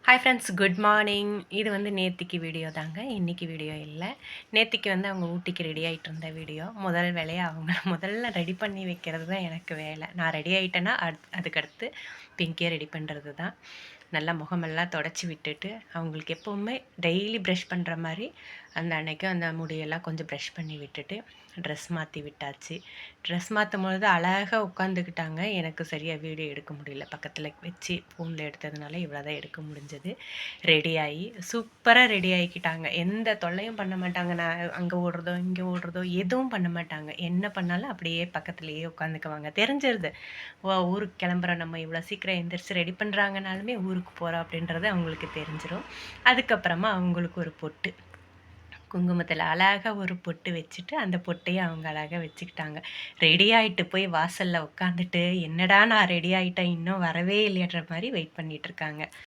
Hi friends, good morning. இது வந்து நேத்திக்கு வீடியோ தாங்க, இன்னைக்கு வீடியோ இல்லை. நேத்திக்கு வந்து அவங்க ஊட்டிக்கு ரெடி ஆகிட்டு இருந்த வீடியோ. முதல் வேலையை அவங்க முதல்ல ரெடி பண்ணி வைக்கிறது தான் எனக்கு வேலை. நான் ரெடி ஆகிட்டேன்னா அதுக்கடுத்து பிங்கியை ரெடி பண்ணுறது தான். நல்லா முகமெல்லாம் தொடச்சி விட்டுட்டு, அவங்களுக்கு எப்போவுமே டெய்லி ப்ரஷ் பண்ணுற மாதிரி அந்த அன்னைக்கு அந்த முடியெல்லாம் கொஞ்சம் ப்ரஷ் பண்ணி விட்டுட்டு ட்ரெஸ் மாற்றி விட்டாச்சு. ட்ரெஸ் மாற்றும் பொழுது அழகாக உட்காந்துக்கிட்டாங்க. எனக்கு சரியாக வீடியோ எடுக்க முடியல, பக்கத்தில் வச்சு ஃபோனில் எடுத்ததுனால இவ்வளோ தான் எடுக்க முடிஞ்சது. ரெடி ஆகி சூப்பராக ரெடி ஆகிக்கிட்டாங்க. எந்த தொல்லையும் பண்ண மாட்டாங்க. நான் அங்கே ஓடுறதோ இங்கே ஓடுறதோ எதுவும் பண்ண மாட்டாங்க. என்ன பண்ணாலும் அப்படியே பக்கத்துலேயே உட்காந்துக்குவாங்க. தெரிஞ்சிருது, ஊருக்கு கிளம்புறோம், நம்ம இவ்வளோ சீக்கிரம் எந்திரிச்சு ரெடி பண்ணுறாங்கனாலுமே ஊருக்கு போகிறோம் அப்படின்றது அவங்களுக்கு தெரிஞ்சிடும். அதுக்கப்புறமா அவங்களுக்கு ஒரு பொட்டு, குங்குமத்தில் அழகாக ஒரு பொட்டு வச்சுட்டு அந்த பொட்டையும் அவங்க அழகாக வச்சுக்கிட்டாங்க. ரெடி ஆகிட்டு போய் வாசலில் உட்காந்துட்டு, என்னடா நான் ரெடி ஆகிட்டேன் இன்னும் வரவே இல்லையன்ற மாதிரி வெயிட் பண்ணிகிட்ருக்காங்க.